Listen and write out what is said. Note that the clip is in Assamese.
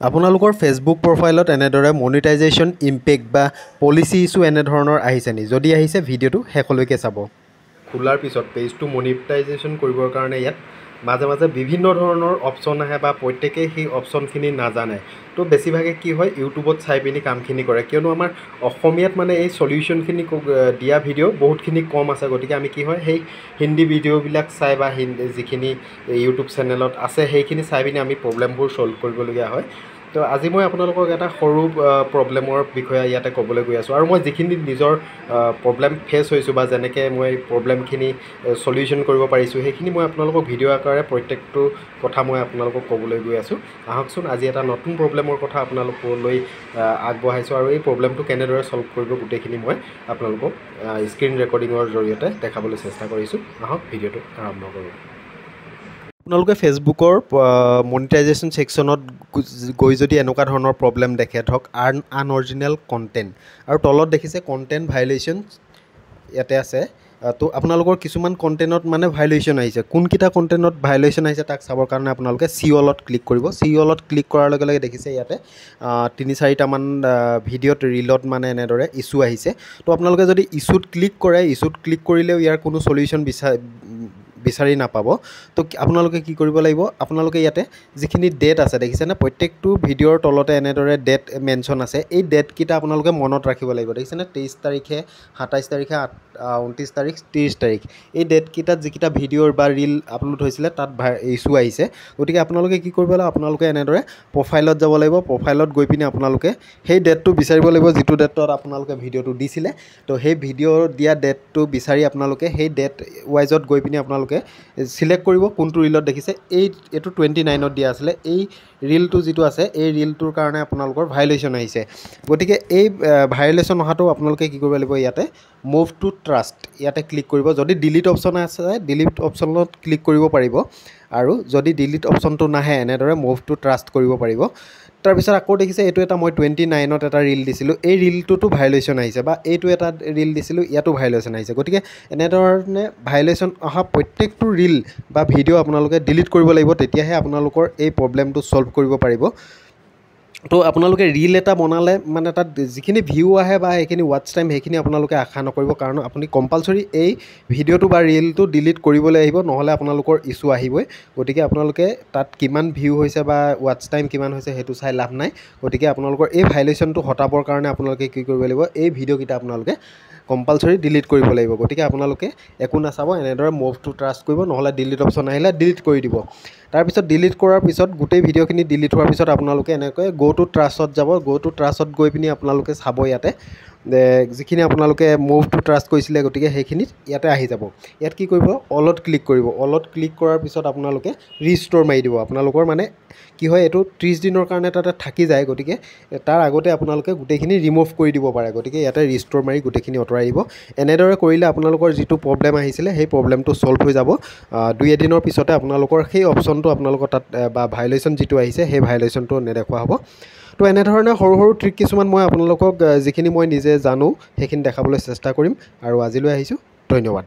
আপোনালোকৰ ফেচবুক প্ৰফাইলত এনেদৰে মনিটাইজেশ্যন ইম্পেক্ট বা পলিচি ইছ্যু এনেধৰণৰ আহিছে নি? যদি আহিছে ভিডিঅ'টো শেষলৈকে চাব। খোলাৰ পিছত পেজটো মনিটাইজেশ্যন কৰিবৰ কাৰণে ইয়াত মাজে মাজে বিভিন্ন ধৰণৰ অপশ্যন আহে বা প্ৰত্যেকেই সেই অপশ্যনখিনি নাজানে। তো বেছিভাগে কি হয় ইউটিউবত চাই পিনি কামখিনি কৰে, কিয়নো আমাৰ অসমীয়াত মানে এই চলিউশ্যনখিনি দিয়া ভিডিঅ' বহুতখিনি কম আছে। গতিকে আমি কি হয় সেই হিন্দী ভিডিঅ'বিলাক চাই বা যিখিনি ইউটিউব চেনেলত আছে সেইখিনি চাই পিনি আমি প্ৰব্লেমবোৰ ছল্ভ কৰিবলগীয়া হয়। তো আজি মই আপোনালোকক এটা সৰু প্ৰব্লেমৰ বিষয়ে ইয়াতে ক'বলৈ গৈ আছোঁ, আৰু মই যিখিনি নিজৰ প্ৰব্লেম ফেচ হৈছোঁ বা যেনেকৈ মই প্ৰব্লেমখিনি চলিউশ্যন কৰিব পাৰিছোঁ সেইখিনি মই আপোনালোকক ভিডিঅ' আকাৰে প্ৰত্যেকটো কথা মই আপোনালোকক ক'বলৈ গৈ আছোঁ। আহকচোন আজি এটা নতুন প্ৰব্লেমৰ কথা আপোনালোকলৈ আগবঢ়াইছোঁ, আৰু এই প্ৰব্লেমটো কেনেদৰে ছল্ভ কৰিব গোটেইখিনি মই আপোনালোকক স্ক্ৰীণ ৰেকৰ্ডিঙৰ জৰিয়তে দেখাবলৈ চেষ্টা কৰিছোঁ। আহক ভিডিঅ'টো আৰম্ভ কৰোঁ। আপোনালোকে ফেচবুকৰ মনিটাইজেশ্যন ছেকশ্যনত গৈ যদি এনেকুৱা ধৰণৰ প্ৰব্লেম দেখে, ধৰক আনঅৰিজিনেল কণ্টেণ্ট, আৰু তলত দেখিছে কণ্টেণ্ট ভাইলেশ্যন ইয়াতে আছে। তো আপোনালোকৰ কিছুমান কণ্টেণ্টত মানে ভাইলেশ্যন আহিছে। কোনকেইটা কণ্টেণ্টত ভাইলেশ্যন আহিছে তাক চাবৰ কাৰণে আপোনালোকে চি অলত ক্লিক কৰিব। চি অলত ক্লিক কৰাৰ লগে লগে দেখিছে ইয়াতে ৩-৪টামান ভিডিঅ'ত ৰিলত মানে এনেদৰে ইছ্যু আহিছে। তো আপোনালোকে যদি ইছ্যুত ক্লিক কৰে, ইছ্যুত ক্লিক কৰিলেও ইয়াৰ কোনো চলিউশ্যন বিচাৰি নাপাব। তো আপোনালোকে কি কৰিব লাগিব, আপোনালোকে ইয়াতে যিখিনি ডেট আছে দেখিছেনে, প্ৰত্যেকটো ভিডিঅ'ৰ তলতে এনেদৰে ডেট মেনশ্যন আছে। এই ডেটকেইটা আপোনালোকে মনত ৰাখিব লাগিব। দেখিছেনে 23 তাৰিখে, 27 তাৰিখে, 29 তাৰিখ, 30 তাৰিখ, এই ডেটকেইটাত যিকেইটা ভিডিঅ'ৰ বা ৰিল আপলোড হৈছিলে তাত ইছ্যু আহিছে। গতিকে আপোনালোকে কি কৰিব লাগিব, আপোনালোকে এনেদৰে প্ৰফাইলত যাব লাগিব। প্ৰফাইলত গৈ পিনি আপোনালোকে সেই ডেটটো বিচাৰিব লাগিব যিটো ডেটত আপোনালোকে ভিডিঅ'টো দিছিলে। তো সেই ভিডিঅ' দিয়া ডেটটো বিচাৰি আপোনালোকে সেই ডেট ৱাইজত গৈ পিনি আপোনালোকে চিলেক্ট কৰিব কোনটো ৰিলত দেখিছে। এইটো 29ত দিয়া আছিলে। এই ৰিলটো যিটো আছে এই ৰিলটোৰ কাৰণে আপোনালোকৰ ভাইলেশ্যন আহিছে। গতিকে এই ভাইলেশ্যন অহাটো আপোনালোকে কি কৰিব লাগিব, ইয়াতে মুভ টু ট্ৰাষ্ট ইয়াতে ক্লিক কৰিব। যদি ডিলিট অপশ্যন আছে ডিলিট অপশ্যনত ক্লিক কৰিব পাৰিব, আৰু যদি ডিলিট অপশ্যনটো নাহে এনেদৰে মুভ টু ট্ৰাষ্ট কৰিব পাৰিব। তাৰপিছত আকৌ দেখিছে এইটো এটা মই 29ত এটা ৰিল দিছিলোঁ, এই ৰিলটোতো ভাইলেশ্যন আহিছে, বা এইটো এটা ৰিল দিছিলোঁ ইয়াতো ভাইলেশ্যন আহিছে। গতিকে এনেধৰণে ভাইলেশ্যন অহা প্ৰত্যেকটো ৰিল বা ভিডিঅ' আপোনালোকে ডিলিট কৰিব লাগিব, তেতিয়াহে আপোনালোকৰ এই প্ৰব্লেমটো ছল্ভ কৰিব পাৰিব। তো আপোনালোকে ৰিল এটা বনালে মানে তাত যিখিনি ভিউ আহে বা সেইখিনি ৱাটচ টাইম সেইখিনি আপোনালোকে আশা নকৰিব, কাৰণ আপুনি কম্পালচৰি এই ভিডিঅ'টো বা ৰিলটো ডিলিট কৰিবলৈ আহিব, নহ'লে আপোনালোকৰ ইছ্যু আহিবই। গতিকে আপোনালোকে তাত কিমান ভিউ হৈছে বা ৱাটচ টাইম কিমান হৈছে সেইটো চাই লাভ নাই। গতিকে আপোনালোকৰ এই ভাইলেশ্যনটো হটাবৰ কাৰণে আপোনালোকে কি কৰিব লাগিব, এই ভিডিঅ'কেইটা আপোনালোকে কম্পালচৰি ডিলিট কৰিব লাগিব। গতিকে আপোনালোকে একো নাচাব, এনেদৰে মুভ টু ট্ৰাষ্ট কৰিব, নহ'লে ডিলিট অপশ্যন আহিলে ডিলিট কৰি দিব। তাৰপিছত ডিলিট কৰাৰ পিছত গোটেই ভিডিঅ'খিনি ডিলিট হোৱাৰ পিছত আপোনালোকে এনেকৈ গ' টু ট্ৰাষ্টত যাব। গ' টু ট্ৰাষ্টত গৈ পিনি আপোনালোকে চাব ইয়াতে যিখিনি আপোনালোকে মুভ টু ট্ৰাষ্ট কৰিছিলে, গতিকে সেইখিনিত ইয়াতে আহি যাব। ইয়াত কি কৰিব, অলত ক্লিক কৰিব। অলত ক্লিক কৰাৰ পিছত আপোনালোকে ৰিষ্ট'ৰ মাৰি দিব। আপোনালোকৰ মানে কি হয়, এইটো 30 দিনৰ কাৰণে তাতে থাকি যায়। গতিকে তাৰ আগতে আপোনালোকে গোটেইখিনি ৰিমুভ কৰি দিব পাৰে। গতিকে ইয়াতে ৰিষ্ট'ৰ মাৰি গোটেইখিনি আঁতৰাই দিব। এনেদৰে কৰিলে আপোনালোকৰ যিটো প্ৰব্লেম আহিছিলে সেই প্ৰব্লেমটো ছল্ভ হৈ যাব। 2-এদিনৰ পিছতে আপোনালোকৰ সেই অপশ্যনটো আপোনালোকৰ তাত বা ভাইলেশ্যন যিটো আহিছে সেই ভাইলেশ্যনটো নেদেখুওৱা হ'ব। তো এনেধৰণে সৰু সৰু ট্ৰিক কিছুমান মই আপোনালোকক যিখিনি মই নিজে জানো সেইখিনি দেখাবলৈ চেষ্টা কৰিম। আৰু আজিলৈ আহিছোঁ, ধন্যবাদ।